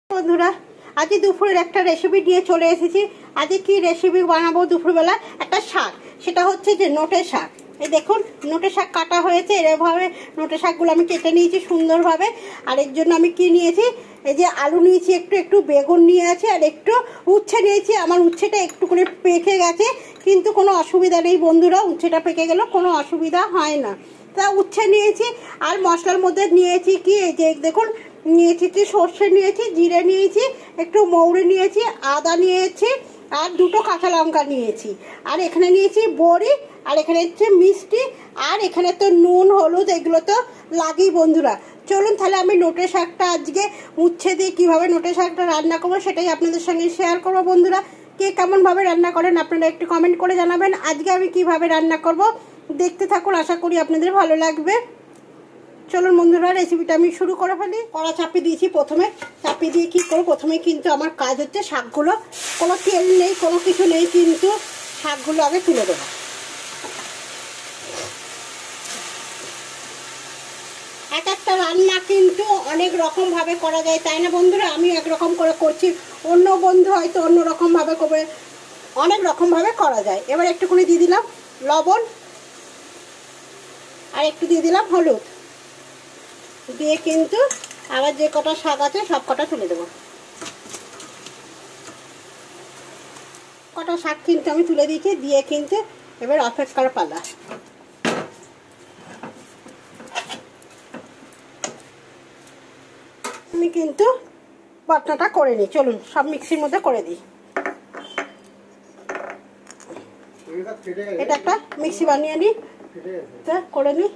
বন্ধুরা আজ দুপুরের একটা রেসিপি নিয়ে চলে এসেছি। আজ কি রেসিপি বানাবো দুপুরবেলা? একটা শাক, সেটা হচ্ছে যে নোটে শাক। এই দেখুন নোটে শাক কাটা হয়েছে, এরভাবে নোটে শাকগুলো আমি কেটে নিয়েছি সুন্দরভাবে। আর এর জন্য আমি কি নিয়েছি, এই যে আলু নিয়েছি, একটু বেগুন নিয়ে আছে, আর একটু উচ্ছে নিয়েছি। আমার উচ্ছেটা একটু করে পেকে গেছে, কিন্তু কোনো অসুবিধা নেই বন্ধুরা, উচ্ছেটা পেকে গেলেও কোনো অসুবিধা হয় না। তা উচ্ছে নিয়েছি। আর মশলার মধ্যে নিয়েছি কি, এই যে দেখুন নিয়েছি কি, সর্ষে নিয়েছি, জিরে নিয়েছি, একটু মৌরি নিয়েছি, আদা নিয়েছি, আর দুটো কাঁচা লঙ্কা নিয়েছি। আর এখানে নিয়েছি বড়ি, আর এখানে হচ্ছে মিষ্টি, আর এখানে তো নুন হলুদ এগুলো তো লাগেই বন্ধুরা। চলুন তাহলে আমি নোটে শাকটা আজকে উচ্ছে দিয়ে কীভাবে নোটে শাকটা রান্না করবো সেটাই আপনাদের সঙ্গে শেয়ার করবো বন্ধুরা। কে কেমনভাবে রান্না করেন আপনারা একটু কমেন্ট করে জানাবেন। আজকে আমি কিভাবে রান্না করব দেখতে থাকুন, আশা করি আপনাদের ভালো লাগবে। চলুন বন্ধুরা রেসিপিটা আমি শুরু করে ফেলি। কড়া চাপিয়ে দিয়েছি, প্রথমে চাপিয়ে দিয়ে কী করবো, প্রথমে কিন্তু আমার কাজ হচ্ছে শাকগুলো, কোনো তেল নেই কোনো কিছু নেই, কিন্তু শাকগুলো আগে তুলে দেবো। এক একটা রান্না কিন্তু অনেক রকমভাবে করা যায়, তাই না বন্ধুরা? আমি একরকম করে করছি, অন্য বন্ধু হয়তো অন্য রকমভাবে করবে, অনেক রকমভাবে করা যায়। এবার একটুখানি দিয়ে দিলাম লবণ, আর একটু দিয়ে দিলাম হলুদ, দিয়ে কিন্তু আবার যে কটা শাক আছে সব কটা তুলে দেবো। কটা শাক কিন্তু আমি তুলে দিয়েছি, দিয়ে কিন্তু এবার অপেক্ষার পালা। আমি কিন্তু বাটনাটা করে নিই, চলুন সব মিক্সির মধ্যে করে দিই। এটা একটা মিক্সি বানিয়ে নিই, করে নিই।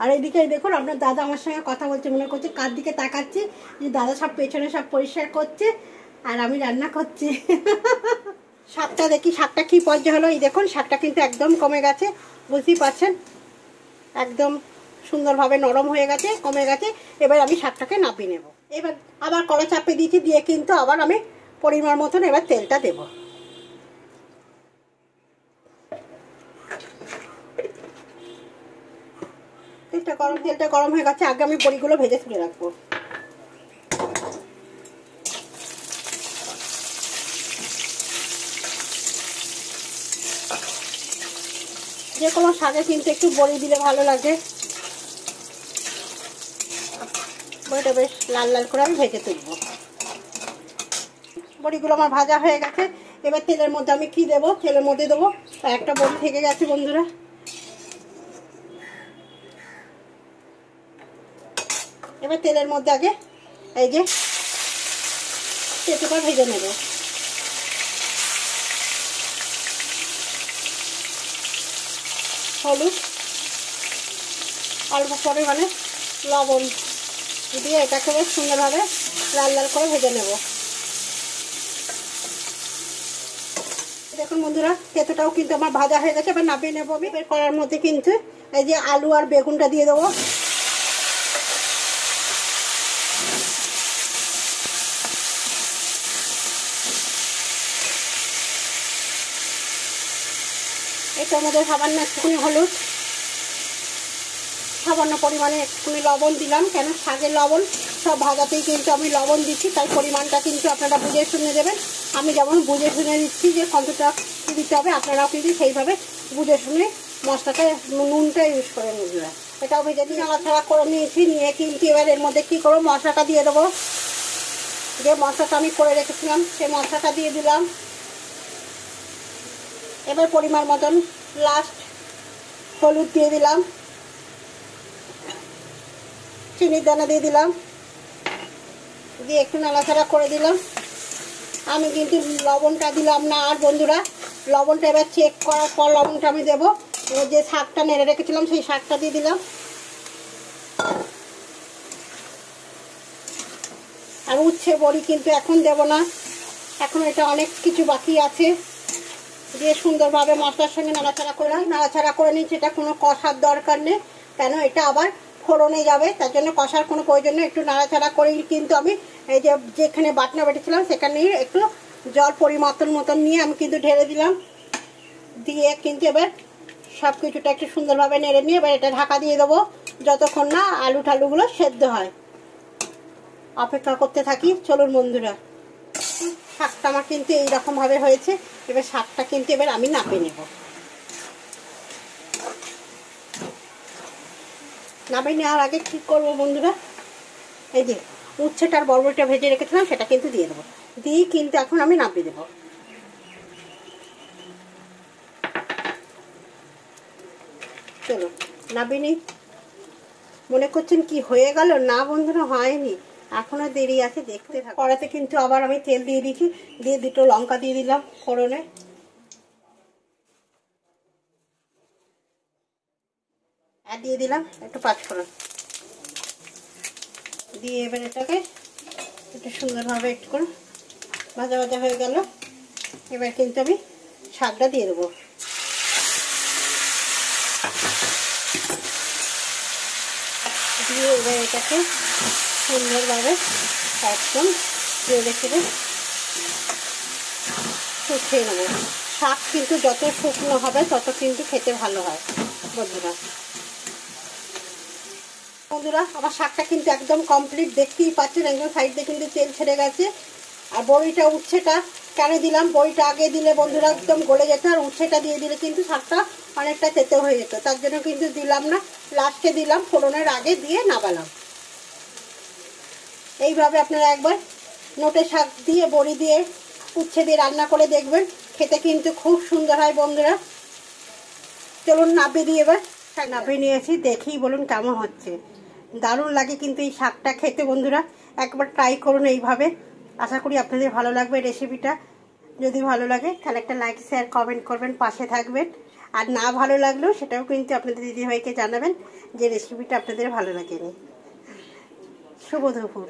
আর এইদিকে দেখুন আপনার দাদা আমার সঙ্গে কথা বলছে, মনে করছে কার দিকে তাকাচ্ছি, যে দাদা সব পেছনে সব পরিষ্কার করছে আর আমি রান্না করছি। শাকটা দেখি শাকটা কি পর্যায়ে হলো। এই দেখুন শাকটা কিন্তু একদম কমে গেছে, বুঝতেই পারছেন, একদম সুন্দরভাবে নরম হয়ে গেছে, কমে গেছে। এবার আমি শাকটাকে নাপিয়ে নেব। এবার আবার কড়া চাপিয়ে দিয়েছি, দিয়ে কিন্তু আবার আমি পরিমাণ মতন এবার তেলটা দেব। তেলটা গরম হয়ে গেছে, আগে আমি বড়িগুলো ভেজে তুলে রাখবো। যে কোনো শাকে কিন্তু একটু বড়ি দিলে ভালো লাগে। বড়িটা বেশ লাল লাল করে আমি ভেজে তুলবো। বড়িগুলো আমার ভাজা হয়ে গেছে। এবার তেলের মধ্যে আমি কি দেবো, তেলের মধ্যে দেবো একটা বড়ি থেকে গেছে বন্ধুরা। এবার তেলের মধ্যে আগে এই যে তেঁতুলটা ভেজে নেব। হলুদ, অল্প পরিমাণে লবণ দিয়ে এটাকে বেশ সুন্দরভাবে লাল লাল করে ভেজে নেব। দেখুন বন্ধুরা তেঁতুলটাও কিন্তু আমার ভাজা হয়ে গেছে, এবার নামিয়ে নেবো আমি। এবার কড়ার মধ্যে কিন্তু এই যে আলু আর বেগুনটা দিয়ে দেবো। এটার মধ্যে সামান্য একটুখানি হলুদ, সামান্য পরিমাণে একটুখানি লবণ দিলাম, কেন শাকের লবণ সব ভাজাতেই কিন্তু আমি লবণ দিচ্ছি, তাই পরিমাণটা কিন্তু আপনারা বুঝে শুনে দেবেন। আমি যেমন বুঝে শুনে দিচ্ছি যে কতটা দিতে হবে, আপনারাও কিন্তু সেইভাবে বুঝে শুনে মশলাটা নুনটা ইউজ করে নেবেন। এটাও ভেজে দিয়ে নাড়াচাড়া করে নিয়েছি, নিয়ে কিন্তু এবার এর মধ্যে কী করবো, মশলাটা দিয়ে দেবো। যে মশলাটা আমি করে রেখেছিলাম সেই মশলাটা দিয়ে দিলাম। এবার পরিমাণ মতন লাস্ট হলুদ দিয়ে দিলাম, চিনির দানা দিয়ে দিলাম, দিয়ে একটু নাড়াচাড়া করে দিলাম। আমি কিন্তু লবণটা দিলাম না আর বন্ধুরা, লবণটা এবার চেক করার পর লবণটা আমি দেবো। যে শাকটা নেড়ে রেখেছিলাম সেই শাকটা দিয়ে দিলাম। আর উচ্ছে বড়ি কিন্তু এখন দেব না, এখন এটা অনেক কিছু বাকি আছে। দিয়ে সুন্দরভাবে মশলার সঙ্গে নাড়াচাড়া করে নিচ্ছি। এটা কোনো কষার দরকার নেই, কেন এটা আবার ফোড়নে যাবে, তার জন্য কষার কোনো প্রয়োজন নেই। একটু নাড়াচাড়া করেই কিন্তু আমি এই যে যেখানে বাটনা বেটেছিলাম সেখানে একটু জল পরিমাণ মতন নিয়ে আমি কিন্তু ঢেলে দিলাম। দিয়ে কিন্তু এবার সব কিছুটা একটু সুন্দরভাবে নেড়ে নিয়ে এবার এটা ঢাকা দিয়ে দেবো যতক্ষণ না আলু ঠালুগুলো সেদ্ধ হয়। অপেক্ষা করতে থাকি। চলুন বন্ধুরা, শাকটা আমার কিন্তু এইরকমভাবে হয়েছে। এবার শাকটা কিন্তু এবার আমি নাপে নেব। নাপে নেওয়ার আগে কী করবো বন্ধুরা, এই যে উচ্ছেটার বড়বড়িটা ভেজে রেখেছিলাম সেটা কিন্তু দিয়ে দেবো। দিয়ে কিন্তু এখন আমি নাপে দেবো। চলো নাপে নিই। মনে করছেন কি হয়ে গেল? না বন্ধুরা, হয়নি, এখনো দেরি আছে, দেখতে থাকো। কড়াতে কিন্তু আবার আমি তেল দিয়ে দিচ্ছি, দিয়ে দুটো লঙ্কা দিয়ে দিলাম ফোড়নে, আর দিয়ে দিলাম একটু পাঁচফোড়ন দিয়ে এবার এটাকে একটু সুন্দরভাবে একটু করে ভাজা ভাজা হয়ে গেল। এবার কিন্তু আমি শাকটা দিয়ে দেবো। দিয়ে এবার এটাকে সুন্দরভাবে একদম নেড়ে চেড়ে শুকিয়ে নেবো। শাক কিন্তু যত শুকনো হবে তত কিন্তু খেতে ভালো হয় বন্ধুরা। বন্ধুরা আমার শাকটা কিন্তু একদম কমপ্লিট, দেখতেই পাচ্ছেন একদম সাইড দিয়ে কিন্তু তেল ছেড়ে গেছে। আর বড়িটা উচ্ছেটা কেন দিলাম, বড়িটা আগে দিলে বন্ধুরা একদম গলে যেত, আর উচ্ছেটা দিয়ে দিলে কিন্তু শাকটা অনেকটা তেতো হয়ে যেত, তার জন্য কিন্তু দিলাম না, লাস্টে দিলাম, ফোড়নের আগে দিয়ে নামালাম। এইভাবে আপনারা একবার নোটে শাক দিয়ে বড়ি দিয়ে উচ্ছে দিয়ে রান্না করে দেখবেন, খেতে কিন্তু খুব সুন্দর হয় বন্ধুরা। চলুন নাবিয়ে দিয়ে এবার শাক নাবিয়ে নিয়েছি, দেখেই বলুন কেমন হচ্ছে। দারুণ লাগে কিন্তু এই শাকটা খেতে বন্ধুরা, একবার ট্রাই করুন এইভাবে। আশা করি আপনাদের ভালো লাগবে রেসিপিটা। যদি ভালো লাগে তাহলে একটা লাইক শেয়ার কমেন্ট করবেন, পাশে থাকবেন। আর না ভালো লাগলেও সেটাও কিন্তু আপনাদের দিদিভাইকে জানাবেন যে রেসিপিটা আপনাদের ভালো লাগেনি। শুভ দুপুর।